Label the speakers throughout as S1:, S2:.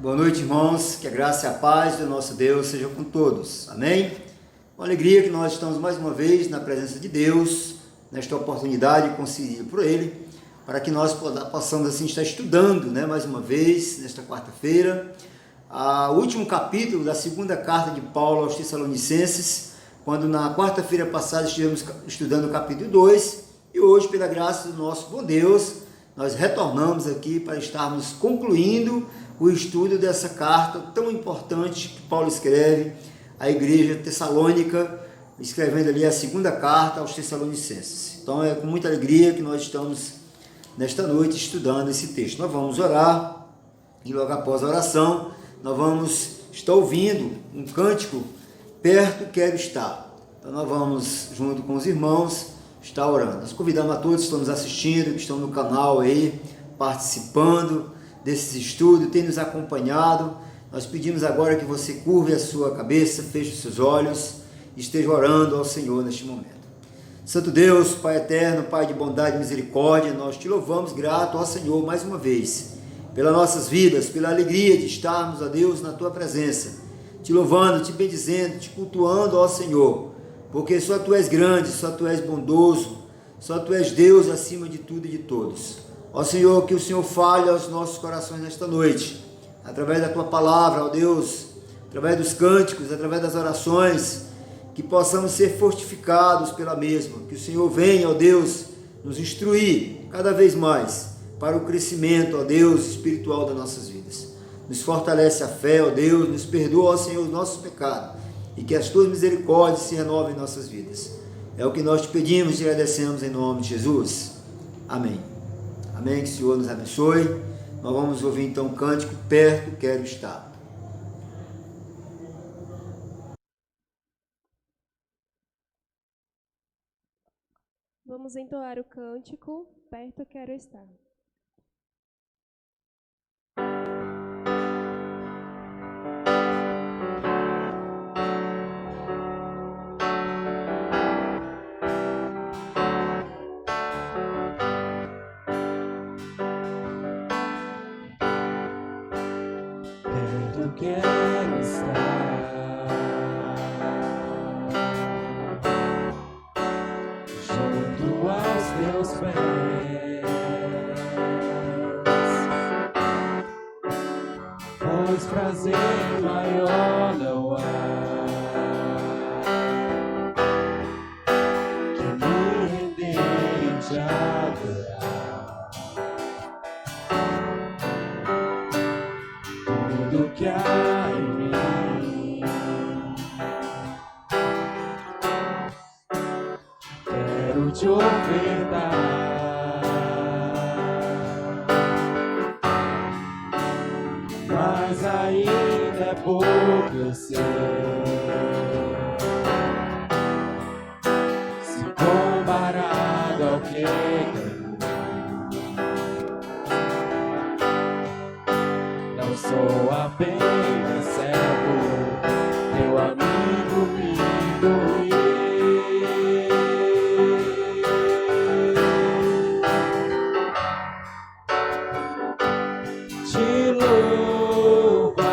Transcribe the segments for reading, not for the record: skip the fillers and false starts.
S1: Boa noite, irmãos, que a graça e a paz do nosso Deus seja com todos, amém? Com alegria que nós estamos mais uma vez na presença de Deus, nesta oportunidade concedida por Ele, para que nós possamos assim estar estudando, mais uma vez, nesta quarta-feira, o último capítulo da segunda carta de Paulo aos Tessalonicenses, quando na quarta-feira passada estivemos estudando o capítulo 2, e hoje, pela graça do nosso bom Deus, nós retornamos aqui para estarmos concluindo o estudo dessa carta tão importante que Paulo escreve à igreja tessalônica, escrevendo ali a segunda carta aos Tessalonicenses. Então é com muita alegria que nós estamos nesta noite estudando esse texto. Nós vamos orar e logo após a oração nós vamos estar ouvindo um cântico, Perto Quero Estar. Então nós vamos, junto com os irmãos, estar orando. Nós convidamos a todos que estão nos assistindo, que estão no canal aí, participando desses estudos, tem nos acompanhado. Nós pedimos agora que você curve a sua cabeça, feche os seus olhos e esteja orando ao Senhor neste momento. Santo Deus, Pai eterno, Pai de bondade e misericórdia, nós te louvamos grato ao Senhor mais uma vez, pelas nossas vidas, pela alegria de estarmos, ó Deus, na tua presença, te louvando, te bendizendo, te cultuando, ó Senhor, porque só tu és grande, só tu és bondoso, só tu és Deus acima de tudo e de todos. Ó Senhor, que o Senhor fale aos nossos corações nesta noite, através da Tua palavra, ó Deus, através dos cânticos, através das orações, que possamos ser fortificados pela mesma, que o Senhor venha, ó Deus, nos instruir cada vez mais para o crescimento, ó Deus, espiritual das nossas vidas. Nos fortalece a fé, ó Deus, nos perdoa, ó Senhor, os nossos pecados, e que as Tuas misericórdias se renovem em nossas vidas. É o que nós te pedimos e agradecemos em nome de Jesus. Amém. Amém, que o Senhor nos abençoe. Nós vamos ouvir então o cântico Perto Quero Estar.
S2: Vamos entoar o cântico Perto Quero Estar.
S3: Quero estar junto aos teus pés, pois prazer maior não há que me render e te adorar. Tudo que há em mim quero te ofertar, mas ainda é pouco, eu sei. Se comparado ao que ganho, não sou apenas servo, teu amigo me doe. Te louvarei,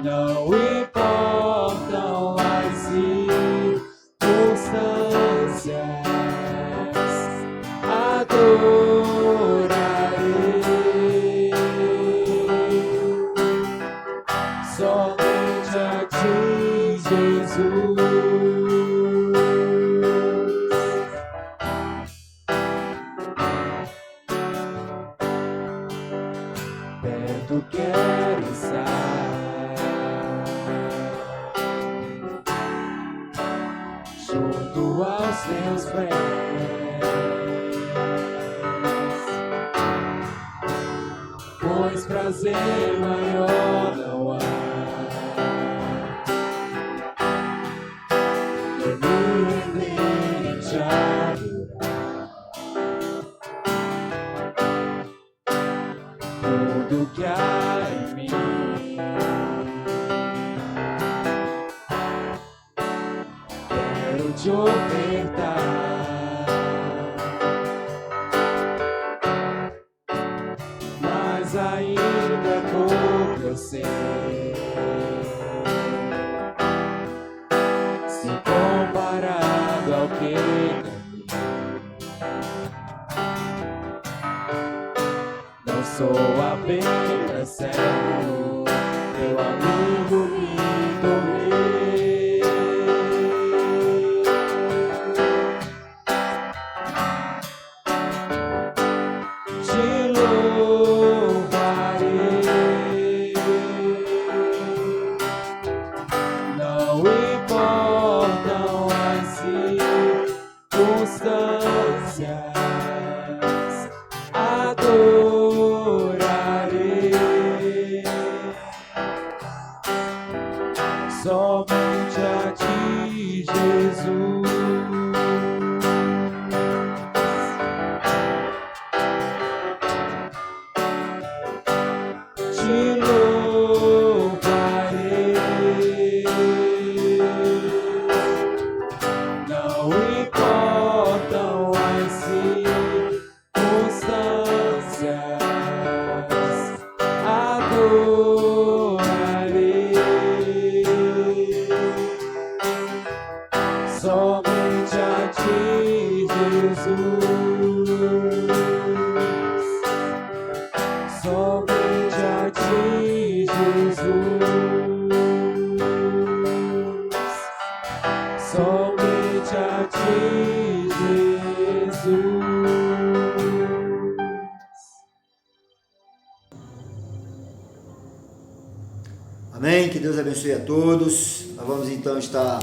S3: não importam as circunstâncias, adorarei somente a ti, Jesus. Perto quero estar, junto aos teus pés, pois prazer maior não há que me render e te adorar. Tudo que há em mim quero te ofertar, mas ainda é pouco, eu sei. Se comparado ao que não sou apenas servo, meu amigo me tornei. Te louvarei, não importam as circunstâncias, adorarei somente a ti, Jesus. Te louvarei, não importam as circunstâncias, adorarei somente a ti, Jesus. Somente a ti, Jesus. Somente a ti, Jesus.
S1: Amém? Que Deus abençoe a todos. Nós vamos então estar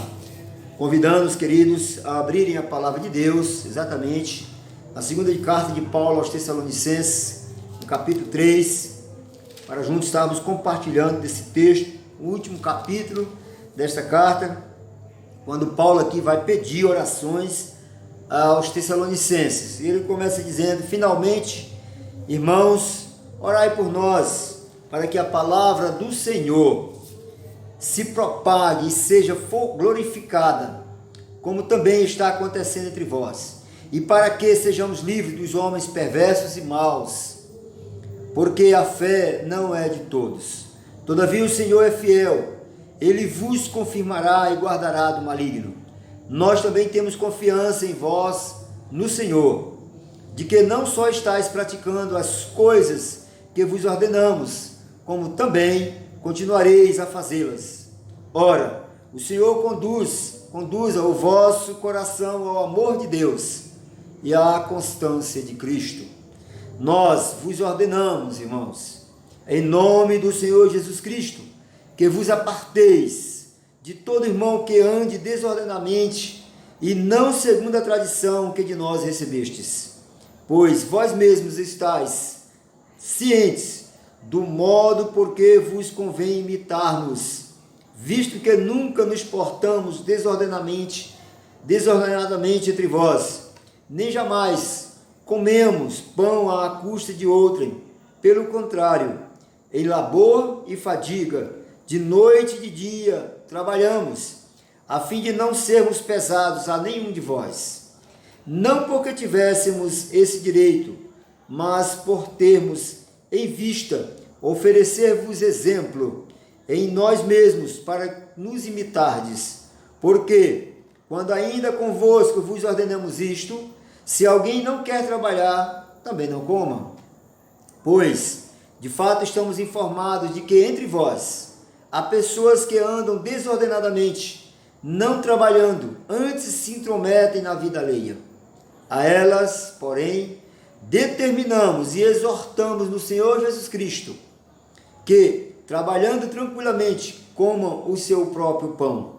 S1: convidando os queridos a abrirem a palavra de Deus, exatamente na segunda carta de Paulo aos Tessalonicenses, no capítulo 3, para juntos estarmos compartilhando desse texto, o último capítulo desta carta, quando Paulo aqui vai pedir orações aos Tessalonicenses. E ele começa dizendo: finalmente, irmãos, orai por nós, para que a palavra do Senhor se propague e seja glorificada, como também está acontecendo entre vós, e para que sejamos livres dos homens perversos e maus, porque a fé não é de todos. Todavia o Senhor é fiel, Ele vos confirmará e guardará do maligno. Nós também temos confiança em vós, no Senhor, de que não só estáis praticando as coisas que vos ordenamos, como também continuareis a fazê-las. Ora, o Senhor conduza o vosso coração ao amor de Deus e à constância de Cristo. Nós vos ordenamos, irmãos, em nome do Senhor Jesus Cristo, que vos aparteis de todo irmão que ande desordenadamente e não segundo a tradição que de nós recebestes, pois vós mesmos estáis cientes do modo por que vos convém imitar-nos, visto que nunca nos portamos desordenadamente entre vós, nem jamais comemos pão à custa de outrem. Pelo contrário, em labor e fadiga, de noite e de dia, trabalhamos, a fim de não sermos pesados a nenhum de vós. Não porque tivéssemos esse direito, mas por termos em vista oferecer-vos exemplo em nós mesmos, para nos imitardes. Porque, quando ainda convosco vos ordenamos isto, se alguém não quer trabalhar, também não coma. Pois, de fato, estamos informados de que entre vós há pessoas que andam desordenadamente, não trabalhando, antes se intrometem na vida alheia. A elas, porém, determinamos e exortamos no Senhor Jesus Cristo, que, trabalhando tranquilamente, comam o seu próprio pão.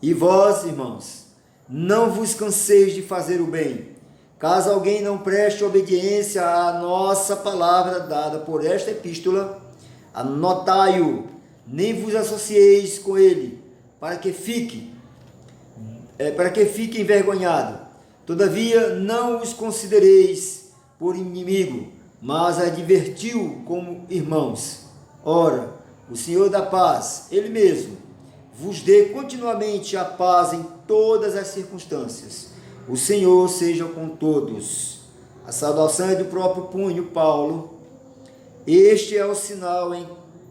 S1: E vós, irmãos, não vos canseis de fazer o bem. Caso alguém não preste obediência à nossa palavra dada por esta epístola, anotai-o, nem vos associeis com ele, para que fique envergonhado. Todavia, não os considereis por inimigo, mas advertiu como irmãos. Ora, o Senhor da paz, Ele mesmo, vos dê continuamente a paz em todas as circunstâncias. O Senhor seja com todos. A saudação é do próprio punho, Paulo. Este é o sinal em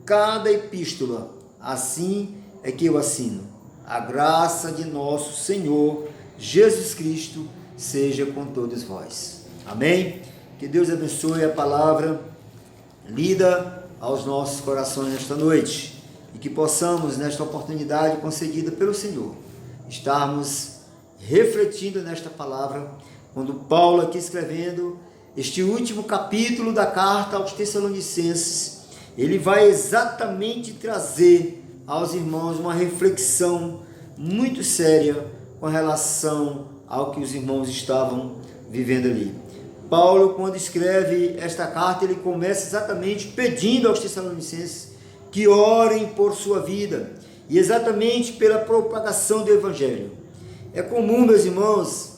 S1: cada epístola. Assim é que eu assino. A graça de nosso Senhor Jesus Cristo seja com todos vós. Amém? Que Deus abençoe a palavra lida aos nossos corações nesta noite e que possamos, nesta oportunidade concedida pelo Senhor, estarmos refletindo nesta palavra, quando Paulo aqui escrevendo este último capítulo da carta aos Tessalonicenses, ele vai exatamente trazer aos irmãos uma reflexão muito séria com relação ao que os irmãos estavam vivendo ali. Paulo, quando escreve esta carta, ele começa exatamente pedindo aos Tessalonicenses que orem por sua vida e exatamente pela propagação do Evangelho. É comum, meus irmãos,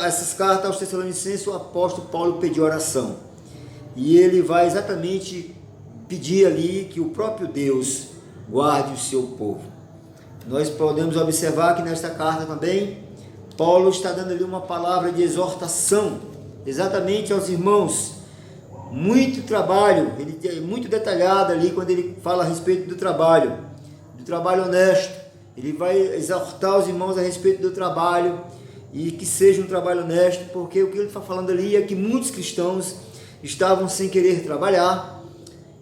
S1: essas cartas aos Tessalonicenses, o apóstolo Paulo pediu oração. E ele vai exatamente pedir ali que o próprio Deus guarde o seu povo. Nós podemos observar que nesta carta também, Paulo está dando ali uma palavra de exortação, exatamente aos irmãos. Muito trabalho, ele é muito detalhado ali quando ele fala a respeito do trabalho honesto. Ele vai exortar os irmãos a respeito do trabalho e que seja um trabalho honesto, porque o que ele está falando ali é que muitos cristãos estavam sem querer trabalhar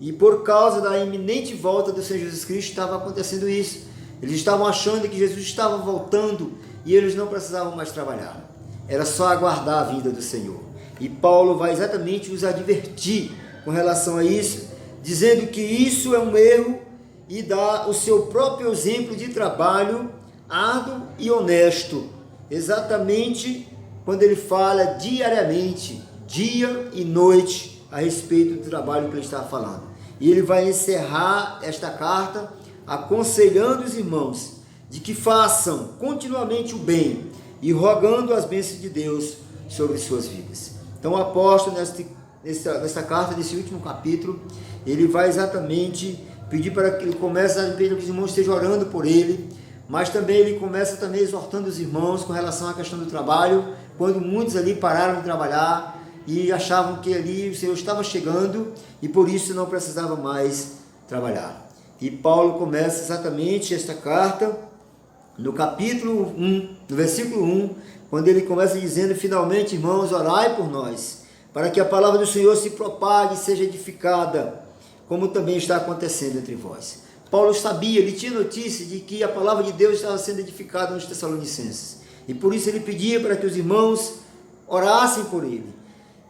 S1: e por causa da iminente volta do Senhor Jesus Cristo estava acontecendo isso. Eles estavam achando que Jesus estava voltando e eles não precisavam mais trabalhar. Era só aguardar a vinda do Senhor. E Paulo vai exatamente os advertir com relação a isso, dizendo que isso é um erro e dá o seu próprio exemplo de trabalho árduo e honesto, exatamente quando ele fala diariamente, dia e noite, a respeito do trabalho que ele está falando. E ele vai encerrar esta carta aconselhando os irmãos de que façam continuamente o bem e rogando as bênçãos de Deus sobre suas vidas. Então o apóstolo, nesta carta, nesse último capítulo, ele vai exatamente pedir para que ele comece a pedir que os irmãos estejam orando por ele, mas também ele começa também exortando os irmãos com relação à questão do trabalho, quando muitos ali pararam de trabalhar e achavam que ali o Senhor estava chegando e por isso não precisava mais trabalhar. E Paulo começa exatamente esta carta no capítulo 1, no versículo 1, quando ele começa dizendo: finalmente, irmãos, orai por nós, para que a palavra do Senhor se propague e seja edificada, como também está acontecendo entre vós. Paulo sabia, ele tinha notícia de que a palavra de Deus estava sendo edificada nos Tessalonicenses, e por isso ele pedia para que os irmãos orassem por ele,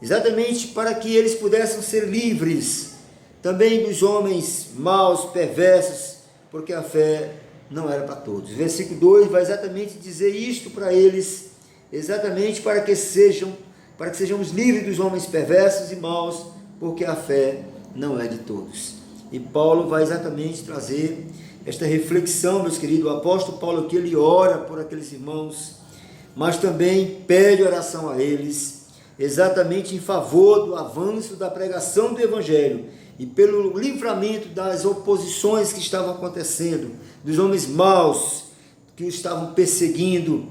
S1: exatamente para que eles pudessem ser livres também dos homens maus, perversos, porque a fé não era para todos. O versículo 2 vai exatamente dizer isto para eles, exatamente para que sejamos livres dos homens perversos e maus, porque a fé não é de todos. E Paulo vai exatamente trazer esta reflexão, meus queridos. O apóstolo Paulo aqui, ele ora por aqueles irmãos, mas também pede oração a eles, exatamente em favor do avanço da pregação do Evangelho e pelo livramento das oposições que estavam acontecendo, dos homens maus que o estavam perseguindo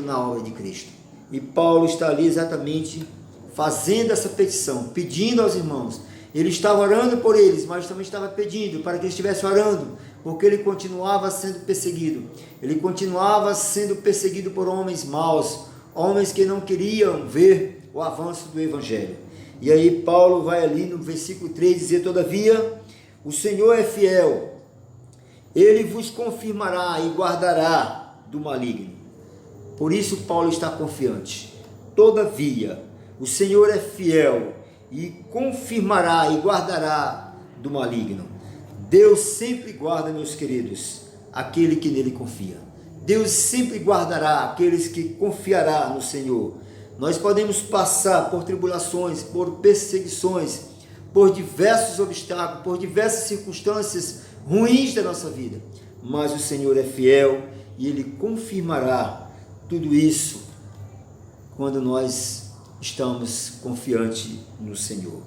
S1: na obra de Cristo. E Paulo está ali exatamente fazendo essa petição, pedindo aos irmãos. Ele estava orando por eles, mas também estava pedindo para que eles estivessem orando, porque ele continuava sendo perseguido. Ele continuava sendo perseguido por homens maus, homens que não queriam ver o avanço do Evangelho. E aí Paulo vai ali no versículo 3 dizer: todavia, o Senhor é fiel, ele vos confirmará e guardará do maligno. Por isso Paulo está confiante. Todavia, o Senhor é fiel e confirmará e guardará do maligno. Deus sempre guarda, meus queridos, aquele que nele confia. Deus sempre guardará aqueles que confiará no Senhor. Nós podemos passar por tribulações, por perseguições, por diversos obstáculos, por diversas circunstâncias ruins da nossa vida, mas o Senhor é fiel e Ele confirmará tudo isso quando nós estamos confiantes no Senhor.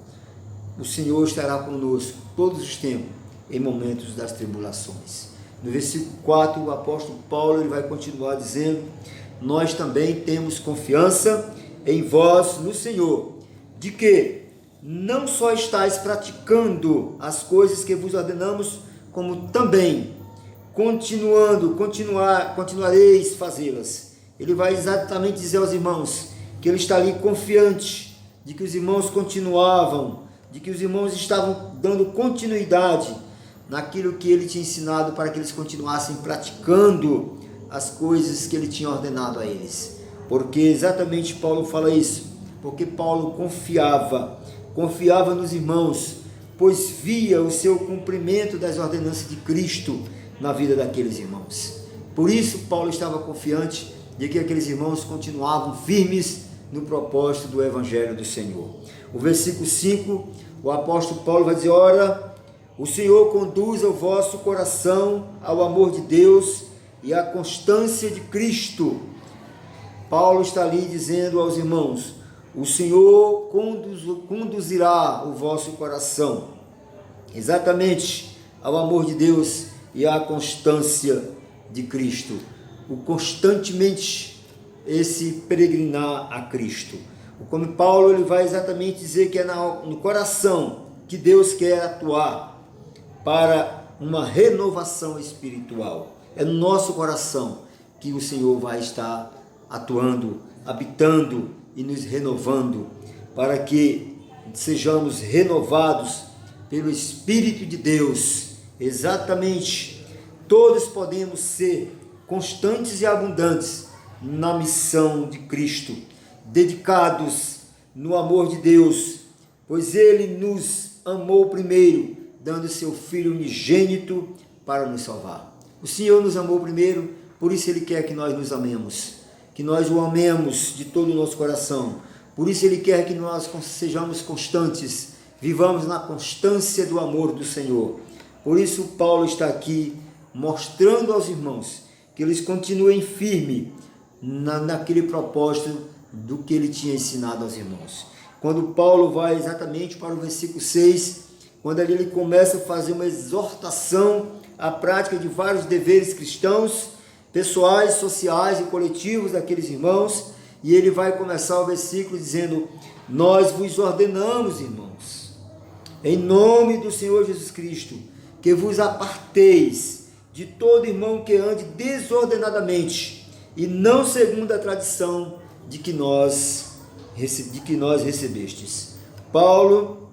S1: O Senhor estará conosco todos os tempos, em momentos das tribulações. No versículo 4, o apóstolo Paulo ele vai continuar dizendo: nós também temos confiança em vós no Senhor, de que não só estáis praticando as coisas que vos ordenamos, como também continuareis fazê-las. Ele vai exatamente dizer aos irmãos que ele está ali confiante de que os irmãos continuavam, de que os irmãos estavam dando continuidade naquilo que ele tinha ensinado, para que eles continuassem praticando as coisas que ele tinha ordenado a eles. Porque exatamente Paulo fala isso, porque Paulo confiava nos irmãos, pois via o seu cumprimento das ordenanças de Cristo na vida daqueles irmãos. Por isso Paulo estava confiante de que aqueles irmãos continuavam firmes no propósito do Evangelho do Senhor. O versículo 5, o apóstolo Paulo vai dizer: ora, o Senhor conduza o vosso coração ao amor de Deus e à constância de Cristo. Paulo está ali dizendo aos irmãos: o Senhor conduzirá o vosso coração exatamente ao amor de Deus e à constância de Cristo. O constantemente esse peregrinar a Cristo. Como Paulo ele vai exatamente dizer que é no coração que Deus quer atuar para uma renovação espiritual. É no nosso coração que o Senhor vai estar atuando, habitando e nos renovando, para que sejamos renovados pelo Espírito de Deus. Exatamente, todos podemos ser constantes e abundantes na missão de Cristo, dedicados no amor de Deus, pois Ele nos amou primeiro, dando seu Filho unigênito para nos salvar. O Senhor nos amou primeiro, por isso Ele quer que nós nos amemos, que nós o amemos de todo o nosso coração. Por isso Ele quer que nós sejamos constantes, vivamos na constância do amor do Senhor. Por isso Paulo está aqui mostrando aos irmãos que eles continuem firmes naquele propósito do que ele tinha ensinado aos irmãos. Quando Paulo vai exatamente para o versículo 6, quando ali ele começa a fazer uma exortação à prática de vários deveres cristãos, pessoais, sociais e coletivos daqueles irmãos, e ele vai começar o versículo dizendo: nós vos ordenamos, irmãos, em nome do Senhor Jesus Cristo, que vos aparteis de todo irmão que ande desordenadamente, e não segundo a tradição de que nós recebestes. Paulo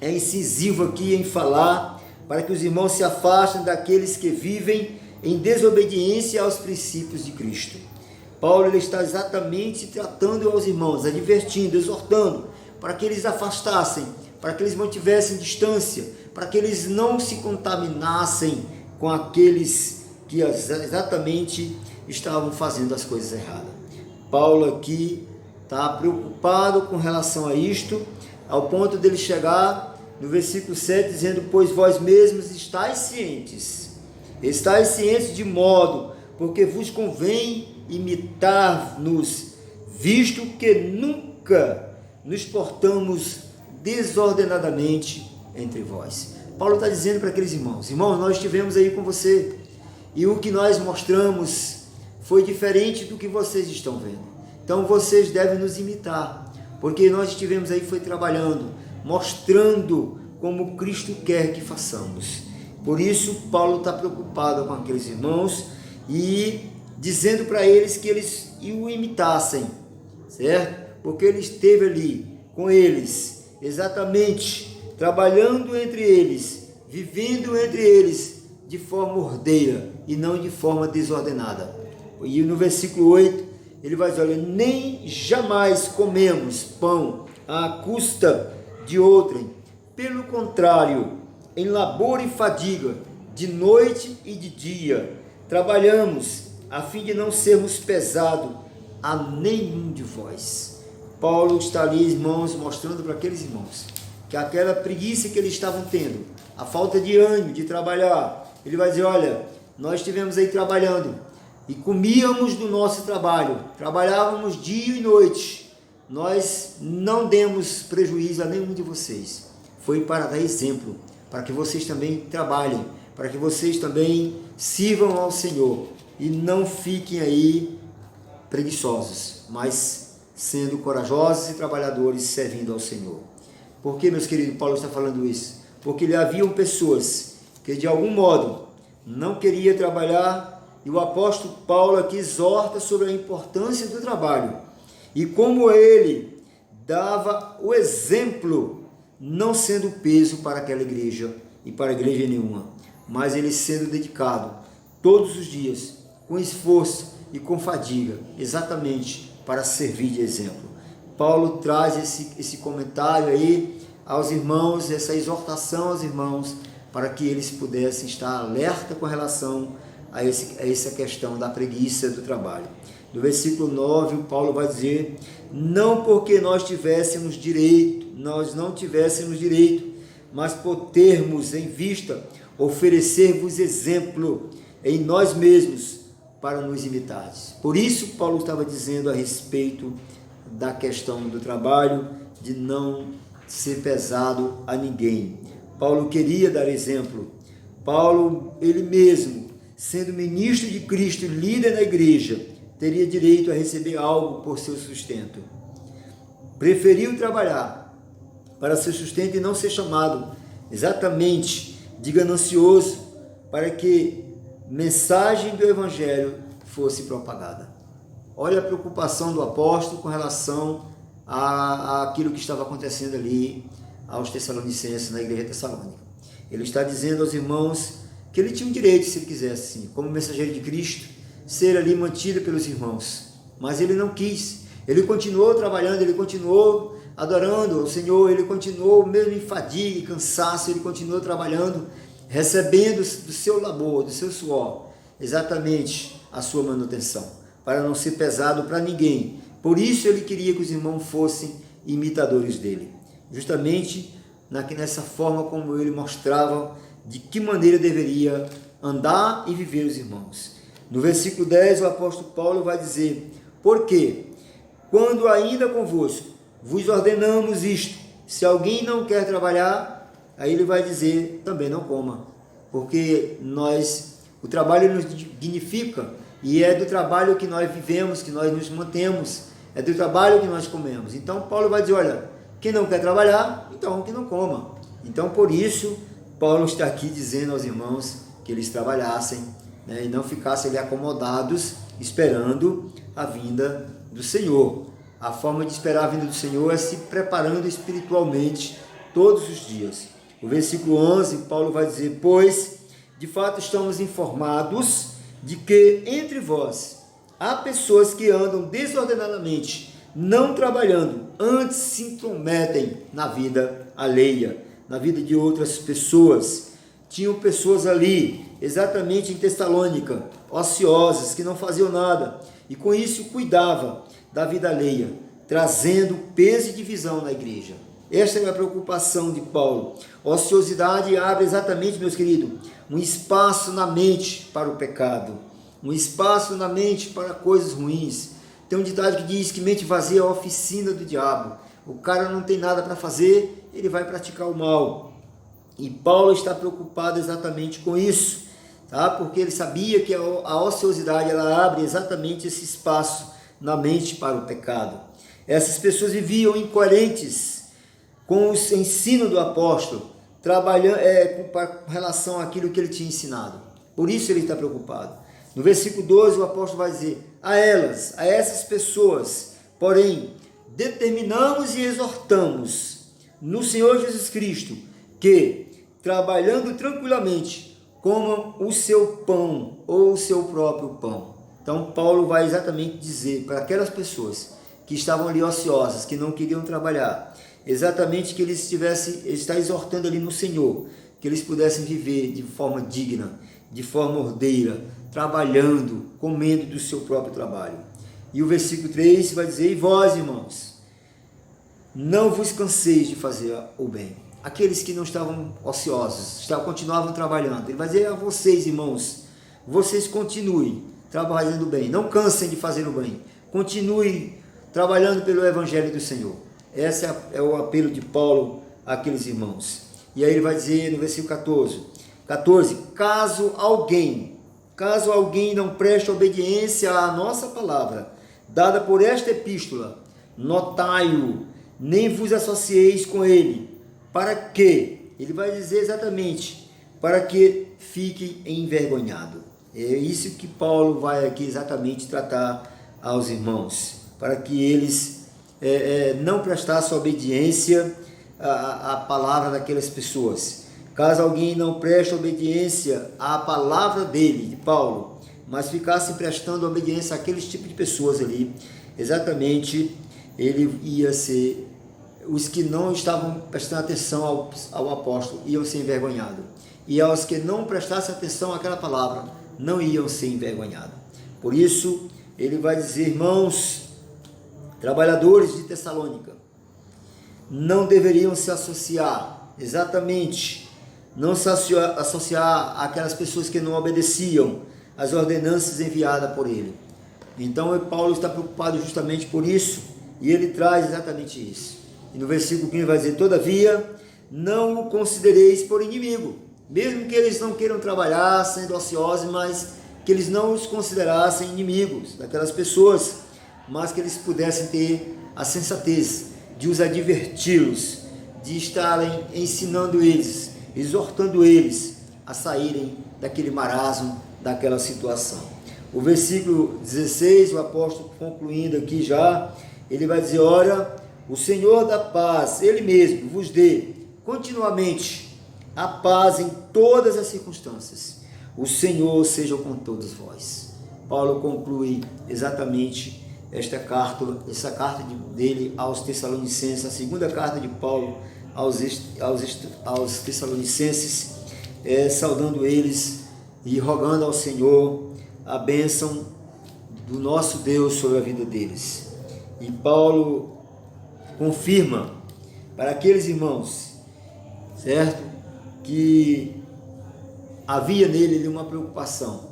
S1: é incisivo aqui em falar para que os irmãos se afastem daqueles que vivem em desobediência aos princípios de Cristo. Paulo ele está exatamente tratando aos irmãos, advertindo, exortando, para que eles afastassem, para que eles mantivessem distância, para que eles não se contaminassem com aqueles que exatamente estavam fazendo as coisas erradas. Paulo aqui está preocupado com relação a isto, ao ponto dele chegar no versículo 7, dizendo: pois vós mesmos estáis cientes de modo, porque vos convém imitar-nos, visto que nunca nos portamos desordenadamente entre vós. Paulo está dizendo para aqueles irmãos: nós estivemos aí com você, e o que nós mostramos foi diferente do que vocês estão vendo. Então vocês devem nos imitar, porque nós estivemos aí, foi trabalhando, mostrando como Cristo quer que façamos. Por isso Paulo está preocupado com aqueles irmãos e dizendo para eles que eles o imitassem, certo? Porque ele esteve ali com eles, exatamente, trabalhando entre eles, vivendo entre eles de forma ordeira e não de forma desordenada. E no versículo 8, ele vai dizer: olha, nem jamais comemos pão à custa de outrem, pelo contrário, em labor e fadiga, de noite e de dia, trabalhamos, a fim de não sermos pesados a nenhum de vós. Paulo está ali, irmãos, mostrando para aqueles irmãos que aquela preguiça que eles estavam tendo, a falta de ânimo de trabalhar, ele vai dizer: olha, nós estivemos aí trabalhando, e comíamos do nosso trabalho, trabalhávamos dia e noite, nós não demos prejuízo a nenhum de vocês, foi para dar exemplo, para que vocês também trabalhem, para que vocês também sirvam ao Senhor, e não fiquem aí preguiçosos, mas sendo corajosos e trabalhadores, servindo ao Senhor. Por que, meus queridos, Paulo está falando isso? Porque ali haviam pessoas que de algum modo não queriam trabalhar, e o apóstolo Paulo aqui exorta sobre a importância do trabalho e como ele dava o exemplo, não sendo peso para aquela igreja e para a igreja nenhuma, mas ele sendo dedicado todos os dias, com esforço e com fadiga, exatamente para servir de exemplo. Paulo traz esse comentário aí aos irmãos, essa exortação aos irmãos, para que eles pudessem estar alerta com relação a essa questão da preguiça do trabalho. No versículo 9, Paulo vai dizer: não porque nós não tivéssemos direito, mas por termos em vista oferecer-vos exemplo em nós mesmos para nos imitares. Por isso, Paulo estava dizendo a respeito da questão do trabalho, de não ser pesado a ninguém. Paulo queria dar exemplo. Paulo, ele mesmo, sendo ministro de Cristo e líder da igreja, teria direito a receber algo por seu sustento. Preferiu trabalhar para seu sustento e não ser chamado exatamente de ganancioso, para que mensagem do evangelho fosse propagada. Olha a preocupação do apóstolo com relação àquilo que estava acontecendo ali aos Tessalonicenses, na igreja tessalônica. Ele está dizendo aos irmãos que ele tinha um direito, se ele quisesse, sim, como mensageiro de Cristo, ser ali mantido pelos irmãos, mas ele não quis. Ele continuou trabalhando, ele continuou adorando o Senhor, ele continuou mesmo em fadiga e cansaço, ele continuou trabalhando, recebendo do seu labor, do seu suor, exatamente a sua manutenção, para não ser pesado para ninguém. Por isso ele queria que os irmãos fossem imitadores dele, justamente nessa forma como ele mostrava de que maneira deveria andar e viver os irmãos. No versículo 10, o apóstolo Paulo vai dizer: porque quando ainda convosco vos ordenamos isto, se alguém não quer trabalhar, aí ele vai dizer, também não coma, porque o trabalho nos dignifica, e é do trabalho que nós vivemos, que nós nos mantemos, é do trabalho que nós comemos. Então Paulo vai dizer, olha, quem não quer trabalhar, então que não coma. Então por isso Paulo está aqui dizendo aos irmãos que eles trabalhassem, né, e não ficassem ali acomodados esperando a vinda do Senhor. A forma de esperar a vinda do Senhor é se preparando espiritualmente todos os dias. O versículo 11, Paulo vai dizer: pois de fato estamos informados de que entre vós há pessoas que andam desordenadamente, não trabalhando, antes se intrometem na vida alheia, na vida de outras pessoas. Tinham pessoas ali, exatamente em Tessalônica, ociosas, que não faziam nada, e com isso cuidava da vida alheia, trazendo peso e divisão na igreja. Esta é a preocupação de Paulo. Ociosidade abre exatamente, meus queridos, um espaço na mente para o pecado, um espaço na mente para coisas ruins. Tem um ditado que diz que mente vazia é a oficina do diabo. O cara não tem nada para fazer, ele vai praticar o mal. E Paulo está preocupado exatamente com isso, tá? Porque ele sabia que a ociosidade ela abre exatamente esse espaço na mente para o pecado. Essas pessoas viviam incoerentes com o ensino do apóstolo, trabalhando com relação àquilo que ele tinha ensinado. Por isso ele está preocupado. No versículo 12 o apóstolo vai dizer: a essas pessoas, porém, determinamos e exortamos no Senhor Jesus Cristo que, trabalhando tranquilamente, comam o seu pão ou o seu próprio pão. Então Paulo vai exatamente dizer para aquelas pessoas que estavam ali ociosas, que não queriam trabalhar, exatamente que eles está exortando ali no Senhor, que eles pudessem viver de forma digna, de forma ordeira, trabalhando, comendo do seu próprio trabalho. E o versículo 3 vai dizer: e vós, irmãos, não vos canseis de fazer o bem. Aqueles que não estavam ociosos, continuavam trabalhando. Ele vai dizer a vocês, irmãos, vocês continuem trabalhando bem, não cansem de fazer o bem, continuem trabalhando pelo Evangelho do Senhor. Esse é o apelo de Paulo àqueles irmãos. E aí ele vai dizer no versículo 14, caso alguém não preste obediência à nossa palavra, dada por esta epístola, notai-o nem vos associeis com ele. Para que? Ele vai dizer exatamente, para que fique envergonhado. É isso que Paulo vai aqui exatamente tratar aos irmãos, para que eles não prestassem obediência à palavra daquelas pessoas. Caso alguém não preste obediência à palavra dele, de Paulo, mas ficasse prestando obediência àqueles tipos de pessoas ali, exatamente, ele ia ser, os que não estavam prestando atenção ao apóstolo iam ser envergonhados, e aos que não prestassem atenção àquela palavra não iam ser envergonhados. Por isso, ele vai dizer, irmãos, trabalhadores de Tessalônica, não deveriam se associar, exatamente, não se associar àquelas pessoas que não obedeciam às ordenanças enviadas por ele. Então, Paulo está preocupado justamente por isso, e ele traz exatamente isso. E no versículo 15 vai dizer, todavia, não o considereis por inimigo, mesmo que eles não queiram trabalhar sendo ociosos, mas que eles não os considerassem inimigos daquelas pessoas, mas que eles pudessem ter a sensatez de os adverti-los, de estarem ensinando eles, exortando eles a saírem daquele marasmo, daquela situação. O versículo 16, o apóstolo concluindo aqui já, ele vai dizer, ora, o Senhor da paz, Ele mesmo vos dê continuamente a paz em todas as circunstâncias. O Senhor seja com todos vós. Paulo conclui exatamente essa carta dele aos Tessalonicenses, a segunda carta de Paulo aos Tessalonicenses, saudando eles e rogando ao Senhor a bênção do nosso Deus sobre a vida deles. E Paulo confirma para aqueles irmãos, certo, que havia nele uma preocupação.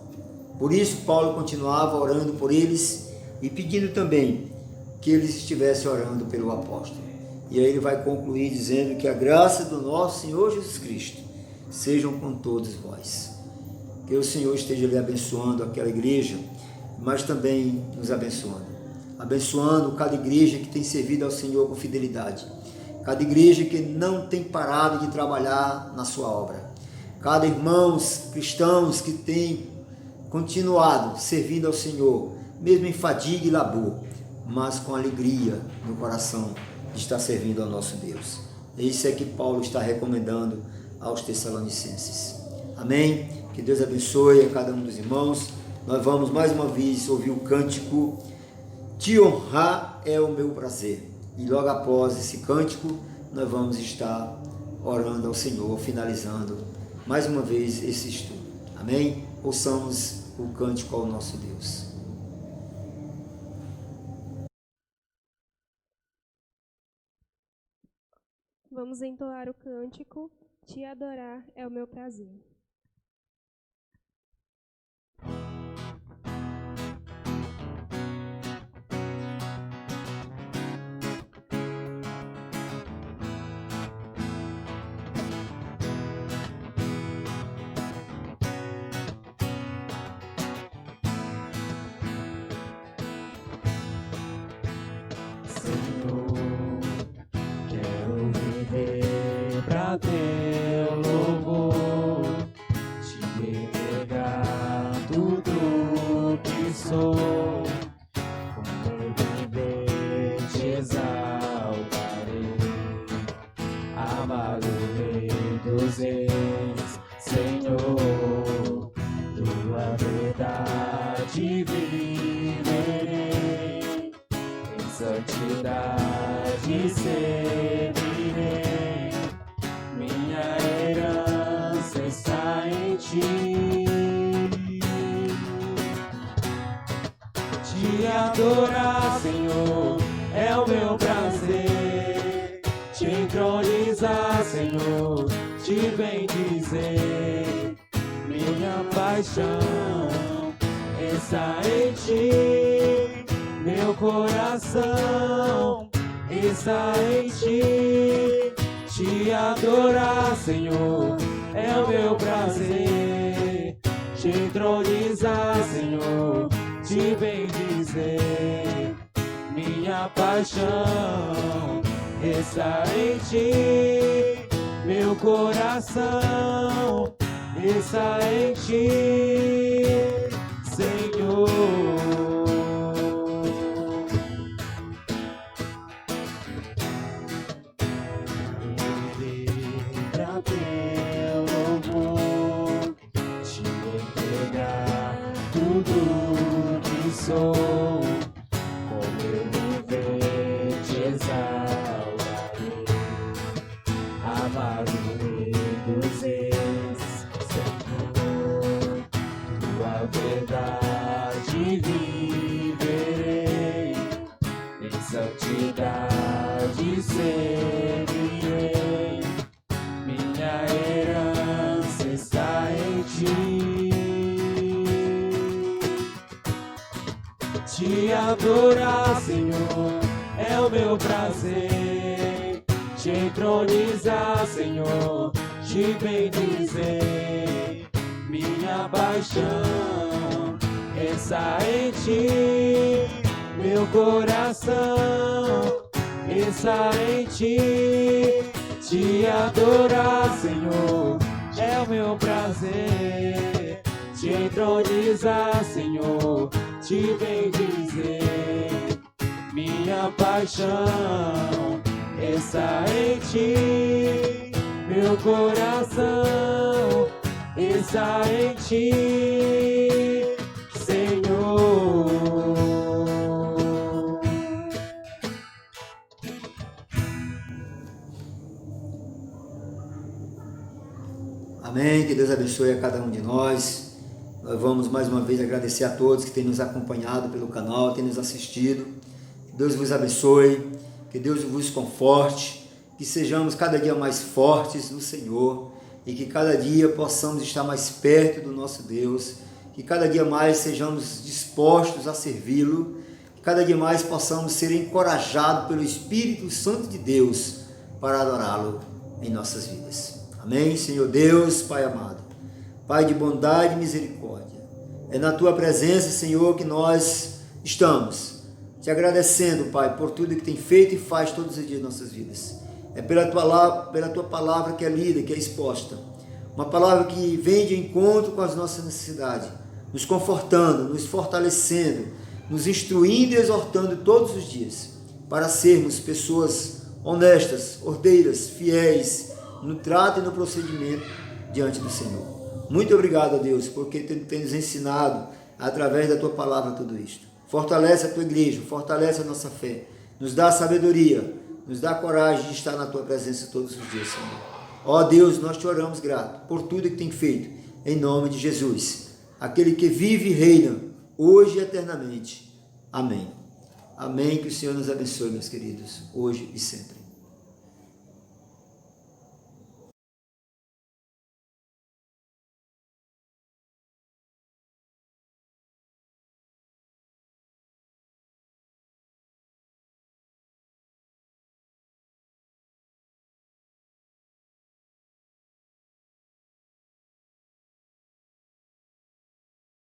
S1: Por isso Paulo continuava orando por eles e pedindo também que eles estivessem orando pelo apóstolo. E aí ele vai concluir dizendo que a graça do nosso Senhor Jesus Cristo sejam com todos vós. Que o Senhor esteja lhe abençoando aquela igreja, mas também nos abençoando cada igreja que tem servido ao Senhor com fidelidade, cada igreja que não tem parado de trabalhar na sua obra, cada irmãos cristãos que tem continuado servindo ao Senhor, mesmo em fadiga e labor, mas com alegria no coração de estar servindo ao nosso Deus. Isso é que Paulo está recomendando aos Tessalonicenses. Amém? Que Deus abençoe a cada um dos irmãos. Nós vamos mais uma vez ouvir o cântico Te honrar é o meu prazer. E logo após esse cântico, nós vamos estar orando ao Senhor, finalizando mais uma vez esse estudo. Amém? Ouçamos o cântico ao nosso Deus.
S2: Vamos entoar o cântico Te adorar é o meu prazer.
S3: Teu louvor, te entregar tudo que sou, como viver te exaltarei, amado Rei dos Reis, Senhor, tua verdade viverei, em santidade servirei. Minha herança está em ti. Te adorar, Senhor, é o meu prazer. Te entronizar, Senhor, te bendizer. Minha paixão está em ti. Meu coração está em ti. Te adorar, Senhor, é o meu prazer. Te entronizar, Senhor, te bendizer. Minha paixão está em ti, meu coração está em ti, Senhor. Pra teu louvor, te entregar tudo que sou, com meu viver te exaltarei, amado Rei dos Reis, Senhor, tua verdade viverei, em santidade seguirei, minha herança está em ti. Te adorar, Senhor, é o meu prazer. Te entronizar, Senhor, te bendizer. Minha paixão está em ti, meu coração está em ti. Te adorar, Senhor, é o meu prazer. Te entronizar, Senhor, te bendizer. Minha paixão está em ti, meu coração está em ti, Senhor.
S1: Amém, que Deus abençoe a cada um de nós. Nós vamos mais uma vez agradecer a todos que têm nos acompanhado pelo canal, têm nos assistido. Que Deus vos abençoe, que Deus vos conforte, que sejamos cada dia mais fortes no Senhor e que cada dia possamos estar mais perto do nosso Deus, que cada dia mais sejamos dispostos a servi-lo, que cada dia mais possamos ser encorajados pelo Espírito Santo de Deus para adorá-lo em nossas vidas. Amém, Senhor Deus, Pai amado, Pai de bondade e misericórdia, é na Tua presença, Senhor, que nós estamos, te agradecendo, Pai, por tudo que tem feito e faz todos os dias de nossas vidas. É pela Tua palavra que é lida, que é exposta, uma palavra que vem de encontro com as nossas necessidades, nos confortando, nos fortalecendo, nos instruindo e exortando todos os dias, para sermos pessoas honestas, ordeiras, fiéis, no trato e no procedimento diante do Senhor. Muito obrigado, Deus, porque tem nos ensinado através da Tua palavra tudo isto. Fortalece a Tua igreja, fortalece a nossa fé, nos dá sabedoria, nos dá coragem de estar na Tua presença todos os dias, Senhor. Ó Deus, nós te oramos grato por tudo que tem feito, em nome de Jesus, aquele que vive e reina, hoje e eternamente. Amém. Amém, que o Senhor nos abençoe, meus queridos, hoje e sempre.